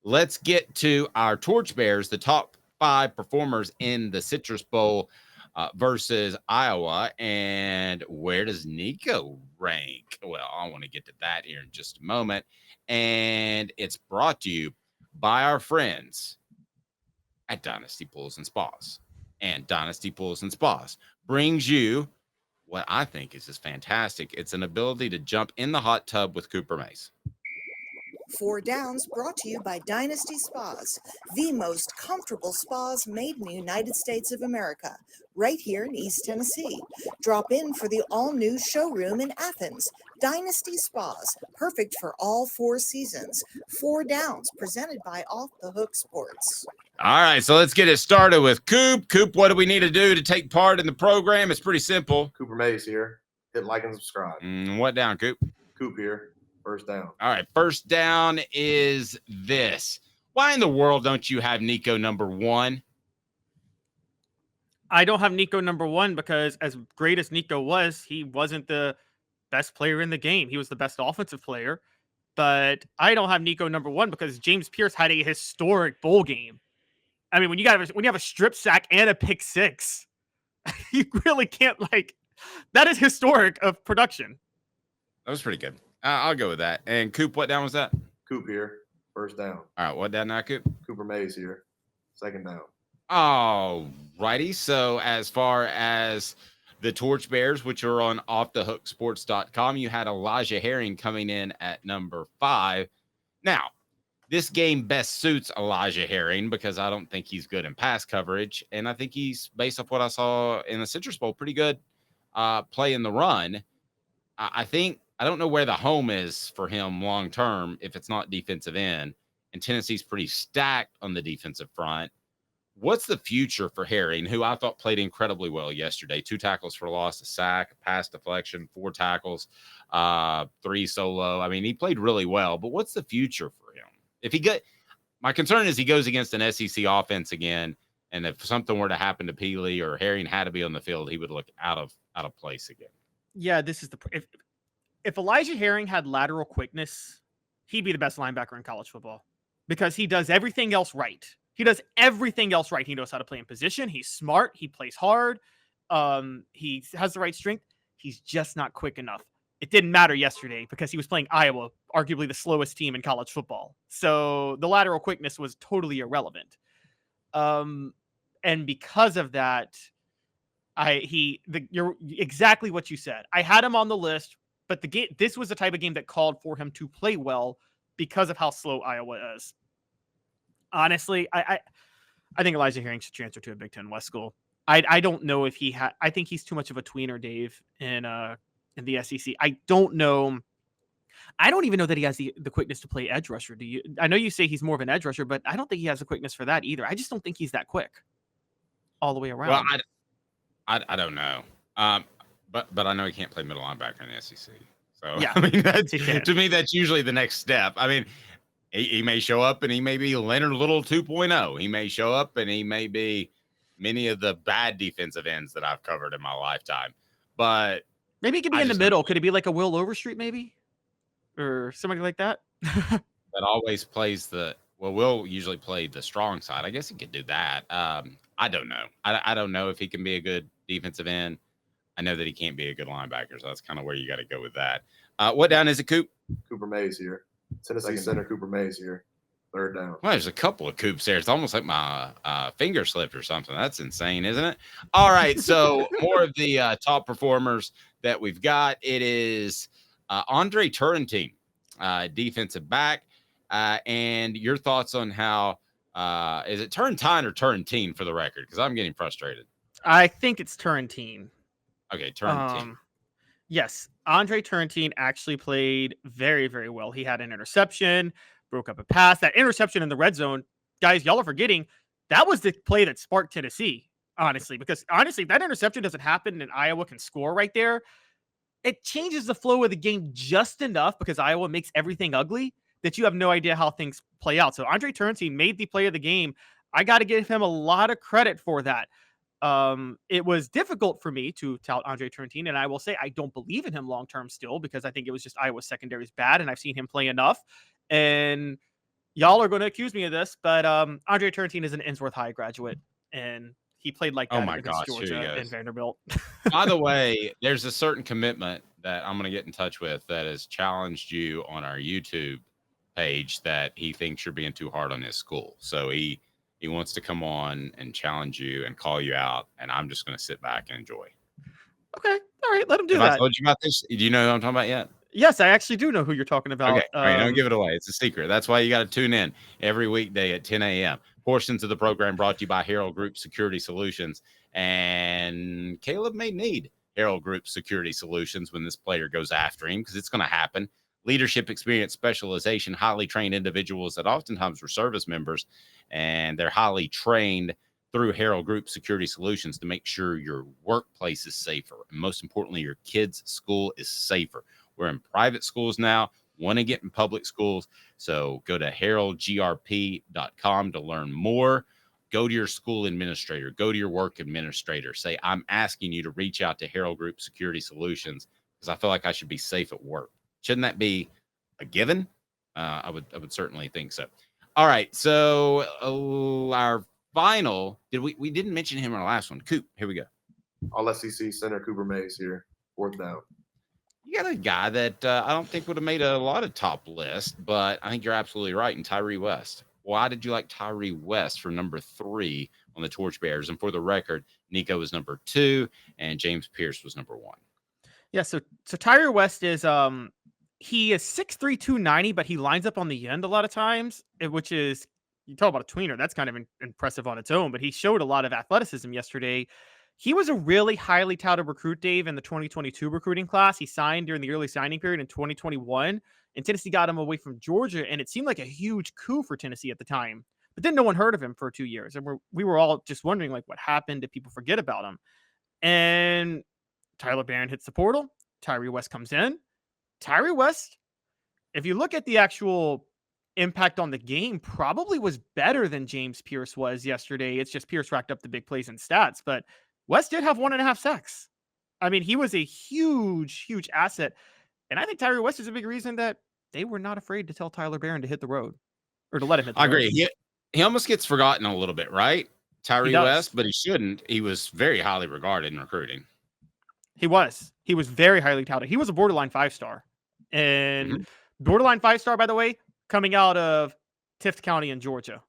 let's get to our torchbearers, the top 5 performers in the Citrus Bowl versus Iowa. And where does Nico rank? Well, I want to get to that here in just a moment. And it's brought to you by our friends at Dynasty Pools and Spas. And Dynasty Pools and Spas brings you what I think is just fantastic. It's an ability to jump in the hot tub with Cooper Mace. 4 Downs brought to you by Dynasty Spas, the most comfortable spas made in the United States of America, right here in East Tennessee. Drop in for the all-new showroom in Athens. Dynasty Spas, perfect for all 4 seasons. 4 Downs, presented by Off the Hook Sports. All right, so let's get it started with Coop. Coop, what do we need to do to take part in the program? It's pretty simple. Cooper Mays here. Hit like and subscribe. What down, Coop? Coop here. First down. All right, first down is this. Why in the world don't you have Nico number 1? I don't have Nico number 1 because as great as Nico was, he wasn't the best player in the game. He was the best offensive player. But I don't have Nico number 1 because James Pierce had a historic bowl game. I mean, when you have a strip sack and a pick 6, you really can't that is historic of production. That was pretty good. I'll go with that. And Coop, what down was that? Coop here. First down. All right, what down now, Coop? Cooper Mays here. Second down. All righty. So as far as the Torchbearers, which are on offthehooksports.com, you had Elijah Herring coming in at number 5. Now, this game best suits Elijah Herring because I don't think he's good in pass coverage. And I think he's, based off what I saw in the Citrus Bowl, pretty good playing the run. I don't know where the home is for him long term if it's not defensive end. And Tennessee's pretty stacked on the defensive front. What's the future for Herring, who I thought played incredibly well yesterday? 2 tackles for loss, a sack, a pass deflection, 4 tackles, 3 solo. I mean, he played really well. But what's the future for him? My concern is he goes against an SEC offense again, and if something were to happen to Peely or Herring had to be on the field, he would look out of place again. Yeah, this is if Elijah Herring had lateral quickness, he'd be the best linebacker in college football because he does everything else right. He does everything else right. He knows how to play in position. He's smart. He plays hard. He has the right strength. He's just not quick enough. It didn't matter yesterday because he was playing Iowa, arguably the slowest team in college football. So the lateral quickness was totally irrelevant. And because of that, you're exactly what you said. I had him on the list, but this was the type of game that called for him to play well because of how slow Iowa is. Honestly, I think Elijah Herring should transfer to a Big Ten West school. I don't know if I think he's too much of a tweener, Dave, in the SEC. I don't know. I don't even know that he has the quickness to play edge rusher. Do you? I know you say he's more of an edge rusher, but I don't think he has the quickness for that either. I just don't think he's that quick all the way around. Well, I don't know. But I know he can't play middle linebacker in the SEC. So yeah, I mean, to me, that's usually the next step. I mean, he may show up and he may be Leonard Little 2.0. He may show up and he may be many of the bad defensive ends that I've covered in my lifetime. But maybe he could be in the middle. Could it be like a Will Overstreet maybe? Or something like that? That always plays Will usually play the strong side. I guess he could do that. I don't know. I don't know if he can be a good defensive end. I know that he can't be a good linebacker, so that's kind of where you got to go with that. What down is it, Coop? Cooper Mays here. Tennessee center Cooper Mays here. Third down. Well, there's a couple of Coops there. It's almost like my finger slipped or something. That's insane, isn't it? All right, so more of the top performers that we've got. It is Andre Turrentine, defensive back. And your thoughts on how is it Turrentine or Turrentine for the record? Because I'm getting frustrated. I think it's Turrentine. Okay, Turrentine. Yes, Andre Turrentine actually played very, very well. He had an interception, broke up a pass. That interception in the red zone, guys, y'all are forgetting, that was the play that sparked Tennessee, honestly. Because, honestly, if that interception doesn't happen and Iowa can score right there, it changes the flow of the game just enough because Iowa makes everything ugly that you have no idea how things play out. So Andre Turrentine made the play of the game. I got to give him a lot of credit for that. It was difficult for me to tout Andre Turrentine, and I will say I don't believe in him long-term still because I think it was just Iowa's secondary is bad, and I've seen him play enough. And y'all are going to accuse me of this, but Andre Turrentine is an Innsworth High graduate, and he played like Oh that my against gosh, here he Georgia and goes. Vanderbilt. By the way, there's a certain commitment that I'm going to get in touch with that has challenged you on our YouTube page that he thinks you're being too hard on his school. So he wants to come on and challenge you and call you out, and I'm just going to sit back and enjoy. Okay, all right, let him do Have that. I told you about this? Do you know who I'm talking about yet? Yes, I actually do know who you're talking about. Okay, all right, don't give it away. It's a secret. That's why you got to tune in every weekday at 10 a.m. Portions of the program brought to you by Herald Group Security Solutions. And Caleb may need Herald Group Security Solutions when this player goes after him, because it's going to happen. Leadership, experience, specialization, highly trained individuals that oftentimes were service members, and they're highly trained through Herald Group Security Solutions to make sure your workplace is safer. And most importantly, your kids' school is safer. We're in private schools now, want to get in public schools. So go to heraldgrp.com to learn more. Go to your school administrator, go to your work administrator. Say, I'm asking you to reach out to Herald Group Security Solutions because I feel like I should be safe at work. Shouldn't that be a given? I would certainly think so. All right. So our final, we didn't mention him in our last one. Coop, here we go. All SEC center Cooper Mays here. 4th down. You got a guy that I don't think would have made a lot of top list, but I think you're absolutely right in Tyree West. Why did you like Tyree West for number 3 on the Torchbearers? And for the record, Nico was number 2 and James Pierce was number 1. Yeah, so Tyree West is he is 6'3", 290, but he lines up on the end a lot of times, which is, you talk about a tweener, that's kind of impressive on its own, but he showed a lot of athleticism yesterday. He was a really highly touted recruit, Dave, in the 2022 recruiting class. He signed during the early signing period in 2021, and Tennessee got him away from Georgia, and it seemed like a huge coup for Tennessee at the time. But then no one heard of him for 2 years, and we were all just wondering, like, what happened? Did people forget about him? And Tyler Barron hits the portal. Tyree West comes in. Tyree West, if you look at the actual impact on the game, probably was better than James Pierce was yesterday. It's just Pierce racked up the big plays and stats, but West did have 1.5 sacks. I mean, he was a huge, huge asset. And I think Tyree West is a big reason that they were not afraid to tell Tyler Barron to hit the road or to let him hit the road. I agree. He almost gets forgotten a little bit, right? Tyree West, but he shouldn't. He was very highly regarded in recruiting. He was very highly touted. He was a borderline 5-star. And borderline 5-star, by the way, coming out of Tift County in Georgia,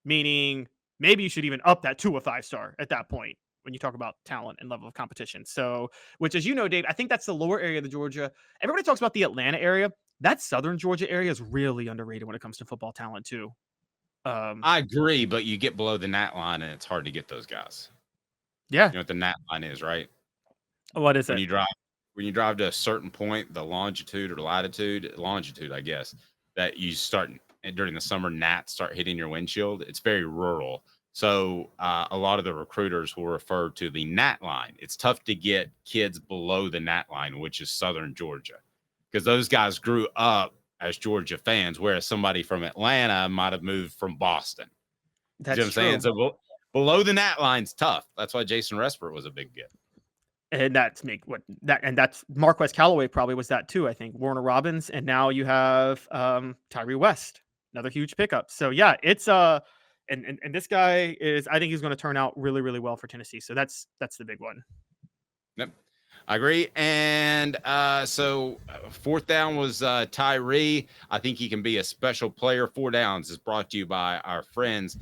meaning maybe you should even up that to a 5-star at that point when you talk about talent and level of competition. So, which, as you know, Dave, I think that's the lower area of the Georgia. Everybody talks about the Atlanta area. That southern Georgia area is really underrated when it comes to football talent, too. I agree, but you get below the gnat line and it's hard to get those guys. Yeah. You know what the gnat line is, right? What is it? When you drive to a certain point, the longitude, I guess, that you start during the summer, gnats start hitting your windshield. It's very rural. So a lot of the recruiters will refer to the gnat line. It's tough to get kids below the gnat line, which is southern Georgia, because those guys grew up as Georgia fans, whereas somebody from Atlanta might have moved from Boston. That's you know what I'm saying? So below the gnat line's tough. That's why Jason Respert was a big get. And that's Marquez Callaway probably was that too. I think Warner Robbins, and now you have Tyree West, another huge pickup. So yeah, it's and this guy is, I think he's going to turn out really, really well for Tennessee. So that's the big one. Yep, I agree. And so 4th down was Tyree. I think he can be a special player. 4 downs is brought to you by our friends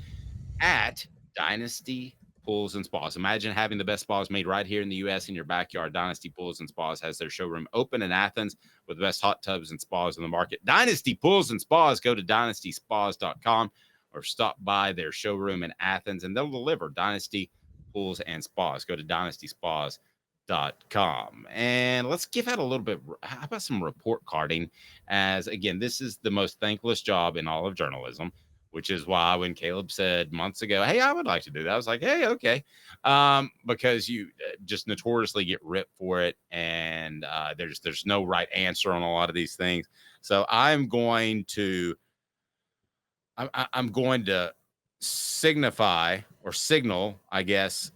at Dynasty Pools and Spas. Imagine having the best spas made right here in the U.S. in your backyard. Dynasty Pools and Spas has their showroom open in Athens with the best hot tubs and spas in the market. Dynasty Pools and Spas. Go to dynastyspas.com or stop by their showroom in Athens, and they'll deliver Dynasty Pools and Spas. Go to dynastyspas.com. And let's give out a little bit. How about some report carding? As again, this is the most thankless job in all of journalism, which is why when Caleb said months ago, hey, I would like to do that, I was like, hey, okay. Because you just notoriously get ripped for it. And there's no right answer on a lot of these things. So I'm going to signal, I guess,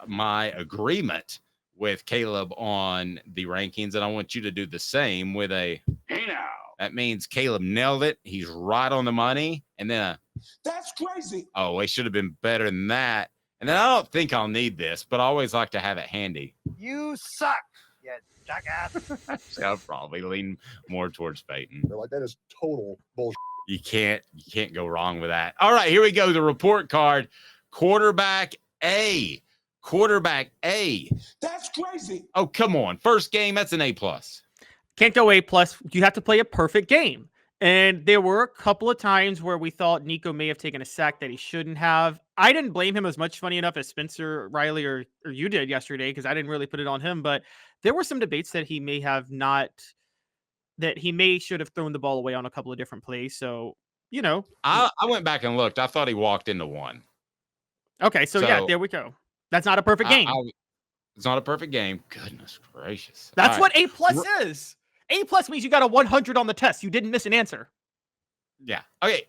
my agreement with Caleb on the rankings. And I want you to do the same with a, hey now, That means Caleb nailed it. He's right on the money. And then That's crazy. Oh, it should have been better than that. And then I don't think I'll need this, but I always like to have it handy. You suck, you jackass. So I'll probably lean more towards Peyton. They're like, that is total bullshit. You can't go wrong with that. All right, here we go. The report card. Quarterback A. That's crazy. Oh, come on. First game, that's an A+. Can't go A+. You have to play a perfect game. And there were a couple of times where we thought Nico may have taken a sack that he shouldn't have. I didn't blame him as much, funny enough, as Spencer, Riley, or you did yesterday, because I didn't really put it on him. But there were some debates that he may have not, that he may should have thrown the ball away on a couple of different plays. So, I went back and looked. I thought he walked into one. Okay, so yeah, there we go. That's not a perfect game. It's not a perfect game. Goodness gracious. That's what A+ is. A+ means you got a 100 on the test. You didn't miss an answer. Yeah. Okay.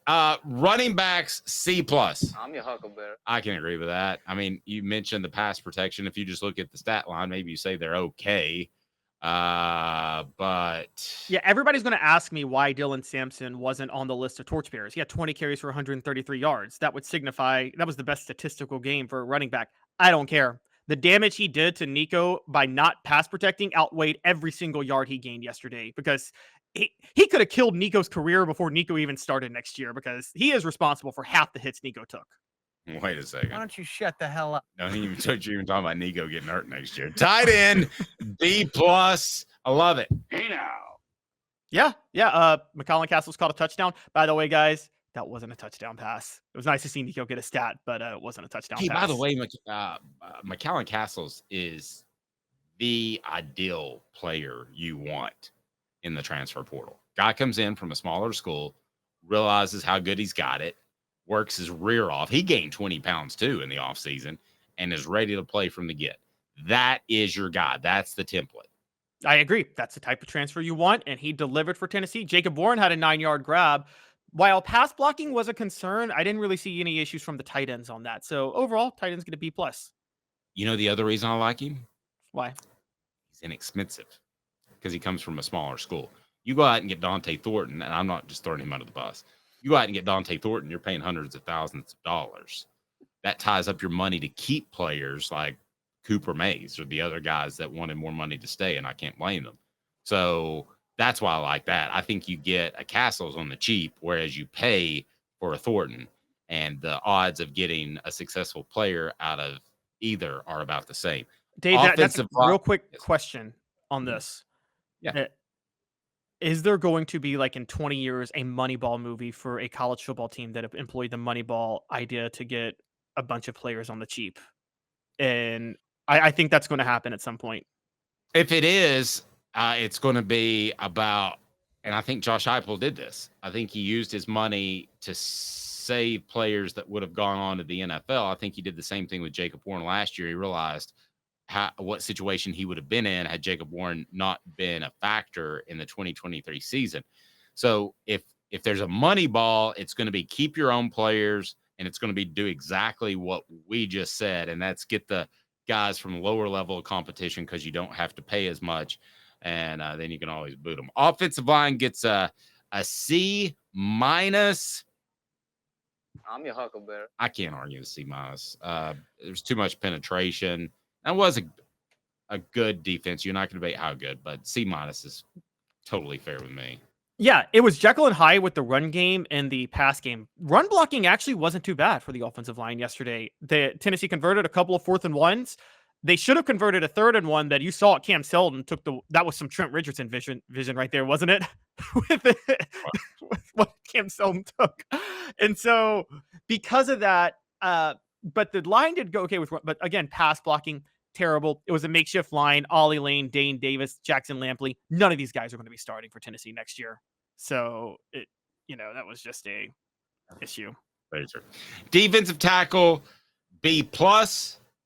Running backs C+. I'm your huckleberry. I can agree with that. I mean, you mentioned the pass protection. If you just look at the stat line, maybe you say they're okay. But yeah, everybody's going to ask me why Dylan Sampson wasn't on the list of torchbearers. He had 20 carries for 133 yards. That would signify that was the best statistical game for a running back. I don't care. The damage he did to Nico by not pass protecting outweighed every single yard he gained yesterday, because he could have killed Nico's career before Nico even started next year, because he is responsible for half the hits Nico took. Wait a second. Why don't you shut the hell up? No, he even told you even talking about Nico getting hurt next year. Tight end B+. I love it. Hey now. Yeah. McCollum Castles caught a touchdown. By the way, guys, that wasn't a touchdown pass. It was nice to see Nico get a stat, but it wasn't a touchdown pass. By the way, McCollum Castles is the ideal player you want in the transfer portal. Guy comes in from a smaller school, realizes how good he's got it, works his rear off. He gained 20 pounds too in the offseason and is ready to play from the get. That is your guy. That's the template. I agree. That's the type of transfer you want, and he delivered for Tennessee. Jacob Warren had a 9-yard grab. While pass blocking was a concern, I didn't really see any issues from the tight ends on that. So overall, tight ends get a B+. You know the other reason I like him? Why? He's inexpensive because he comes from a smaller school. You go out and get Dante Thornton, and I'm not just throwing him under the bus. You go out and get Dante Thornton, you're paying hundreds of thousands of dollars. That ties up your money to keep players like Cooper Mays or the other guys that wanted more money to stay, and I can't blame them. So that's why I like that. I think you get a Castles on the cheap, whereas you pay for a Thornton, and the odds of getting a successful player out of either are about the same. Dave, that's a real quick question on this. Yeah. Is there going to be, like in 20 years, a Moneyball movie for a college football team that have employed the Moneyball idea to get a bunch of players on the cheap? And I think that's going to happen at some point. If it is, it's going to be about, and I think Josh Heupel did this. I think he used his money to save players that would have gone on to the NFL. I think he did the same thing with Jacob Warren last year. He realized what situation he would have been in had Jacob Warren not been a factor in the 2023 season. So if there's a money ball, it's going to be keep your own players, and it's going to be do exactly what we just said, and that's get the guys from lower level of competition because you don't have to pay as much, and then you can always boot them. Offensive line gets a C-. I'm your huckleberry. I can't argue with C-. There's too much penetration. That was a good defense. You're not going to debate how good, but C- is totally fair with me. Yeah, it was Jekyll and Hyde with the run game and the pass game. Run blocking actually wasn't too bad for the offensive line yesterday. Tennessee converted a couple of 4th and 1s. They should have converted a 3rd and 1 that you saw Cam Selden took that was some Trent Richardson vision right there, wasn't it? with what Cam Selden took. And so because of that, but the line did go okay but again, pass blocking, terrible. It was a makeshift line. Ollie Lane, Dane Davis, Jackson Lampley. None of these guys are going to be starting for Tennessee next year. So that was just a issue. Defensive tackle B+.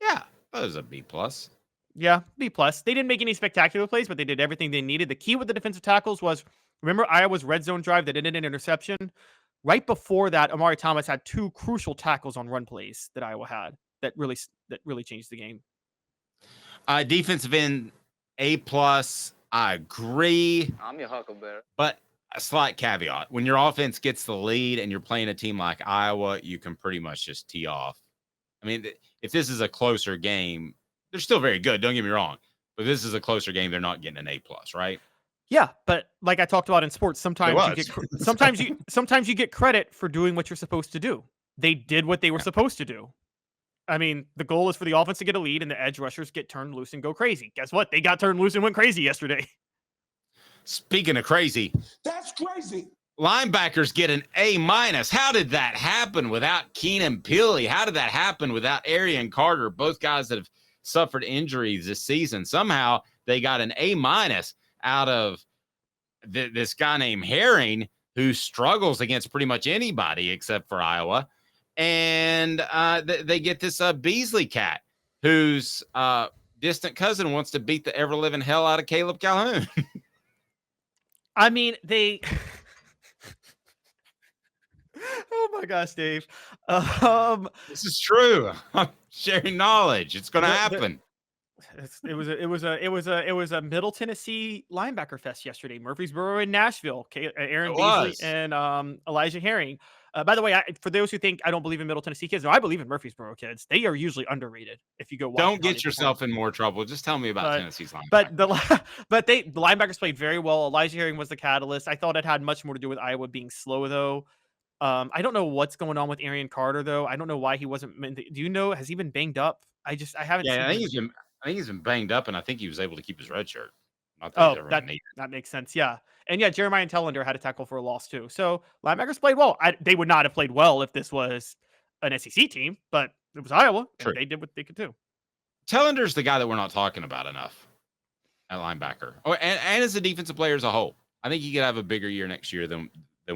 Yeah, that was a B+. Yeah, B+. They didn't make any spectacular plays, but they did everything they needed. The key with the defensive tackles was, remember Iowa's red zone drive that ended in an interception? Right before that, Amari Thomas had 2 crucial tackles on run plays that Iowa had that really changed the game. Defensive end A+. I agree. I'm your huckleberry. But a slight caveat. When your offense gets the lead and you're playing a team like Iowa, you can pretty much just tee off. I mean, if this is a closer game, they're still very good. Don't get me wrong. But this is a closer game. They're not getting an A+, right? Yeah, but like I talked about in sports, sometimes you was. get sometimes you get credit for doing what you're supposed to do. They did what they were supposed to do. I mean, the goal is for the offense to get a lead and the edge rushers get turned loose and go crazy. Guess what? They got turned loose and went crazy yesterday. Speaking of crazy, That's crazy. linebackers get an A-. How did that happen without Keenan Peely? How did that happen without Arian Carter? Both guys that have suffered injuries this season. Somehow they got an A- out of this guy named Herring, who struggles against pretty much anybody except for Iowa. And they get this Beasley cat, whose distant cousin wants to beat the ever-living hell out of Caleb Calhoun. I mean, they. Oh my gosh, Dave. This is true. I'm sharing knowledge. It's going to happen. It was a Middle Tennessee linebacker fest yesterday. Murfreesboro and Nashville. Aaron It Beasley was. and Elijah Herring. By the way, for those who think I don't believe in Middle Tennessee kids, no, I believe in Murfreesboro kids. They are usually underrated. If you go, watch Don't how they get yourself in more trouble. Just tell me about Tennessee's linebacker. But the linebackers played very well. Elijah Herring was the catalyst. I thought it had much more to do with Iowa being slow, though. I don't know what's going on with Arian Carter, though. I don't know why he wasn't. Do you know? Has he been banged up? I haven't. Yeah, seen I think he's been banged up, and I think he was able to keep his red shirt. Not that Oh, he's ever that, needed. that makes sense. Yeah. And yeah, Jeremiah Tellender had a tackle for a loss too. So linebackers played well. They would not have played well if this was an SEC team, but it was Iowa. True. And they did what they could do. Tellender's the guy that we're not talking about enough at linebacker. Oh, and as a defensive player as a whole. I think he could have a bigger year next year than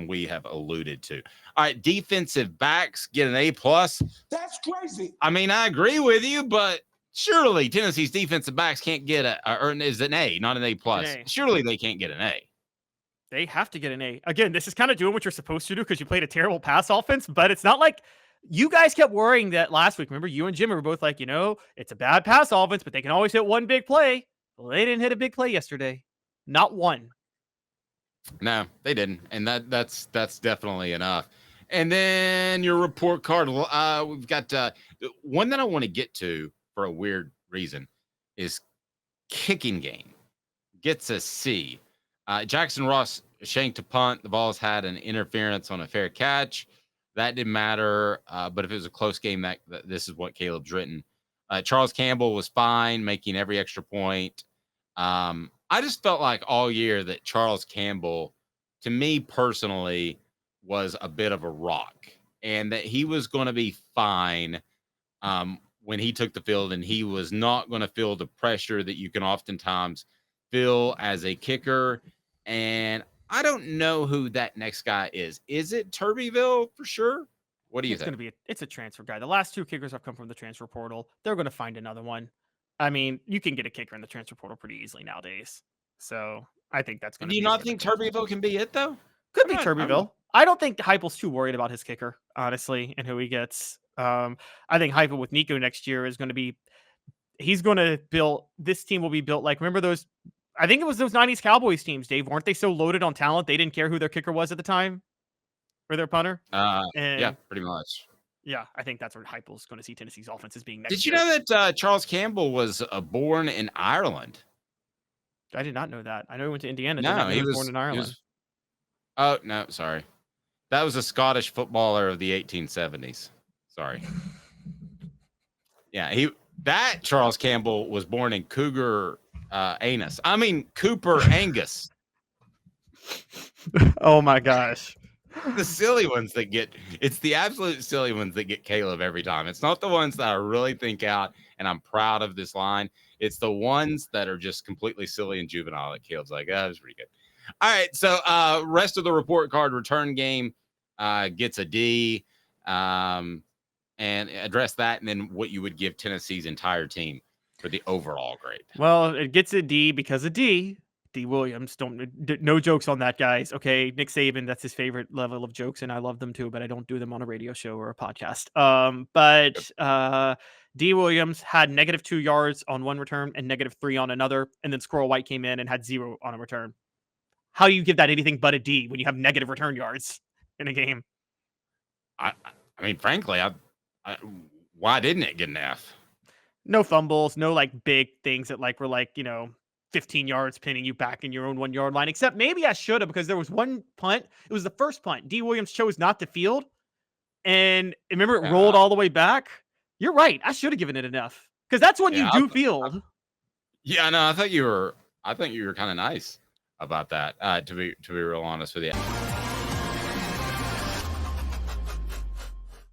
we have alluded to. All right, defensive backs get an A+. That's crazy. I mean, I agree with you, but surely Tennessee's defensive backs can't get or is it an A, not an A+. An A. Surely they can't get an A. They have to get an A. Again, this is kind of doing what you're supposed to do because you played a terrible pass offense, but it's not like you guys kept worrying that last week. Remember, you and Jimmy were both like, it's a bad pass offense, but they can always hit one big play. Well, they didn't hit a big play yesterday. Not one. No, they didn't. And that's definitely enough. And then your report card, we've got one that I want to get to for a weird reason is kicking game. Gets a C. Jackson Ross shanked a punt. The Vols had an interference on a fair catch. That didn't matter. But if it was a close game, this is what Caleb's written. Charles Campbell was fine, making every extra point. I just felt like all year that Charles Campbell, to me personally, was a bit of a rock and that he was going to be fine when he took the field, and he was not going to feel the pressure that you can oftentimes feel as a kicker. And I don't know who that next guy is. Is it Turbyville for sure? What do you think? It's a transfer guy. The last two kickers have come from the transfer portal. They're going to find another one. I mean, you can get a kicker in the transfer portal pretty easily nowadays. So I think that's going to Do you not think Turbyville can be it, though? Could be Turbyville. I don't think Heupel's too worried about his kicker, honestly, and who he gets. I think Heupel with Nico next year is going to be – he's going to build – this team will be built like – remember those – I think it was those 90s Cowboys teams, Dave. Weren't they so loaded on talent they didn't care who their kicker was at the time? Or their punter? Yeah, pretty much. Yeah, I think that's where Heupel's going to see Tennessee's offense as being next Did you year. know that Charles Campbell was born in Ireland? I did not know that. I know he went to Indiana. No, he was born in Ireland. Oh, no, sorry. That was a Scottish footballer of the 1870s. Sorry. Yeah, Charles Campbell was born in Cooper Angus. Oh my gosh. The silly ones it's the absolute silly ones that get Caleb every time. It's not the ones that I really think out and I'm proud of this line. It's the ones that are just completely silly and juvenile that Caleb's like, that was pretty good. All right, so rest of the report card, return game gets a D, and address that, and then what you would give Tennessee's entire team for the overall grade. Well, it gets a D because of D. D. Williams. No jokes on that, guys. Okay, Nick Saban, that's his favorite level of jokes, and I love them too, but I don't do them on a radio show or a podcast. But D. Williams had -2 yards on one return and -3 on another, and then Squirrel White came in and had 0 on a return. how you give that anything but a D when you have negative return yards in a game. I mean, frankly, why didn't it get an F? No fumbles, no like big things that like were like, 15 yards pinning you back in your own 1 yard line, except maybe I should have, because there was one punt. It was the first punt. D. Williams chose not to field. And remember, it rolled all the way back. You're right. I should have given it an F, because that's when you do field. Yeah, no, I thought you were kind of nice about that. To be real honest with you.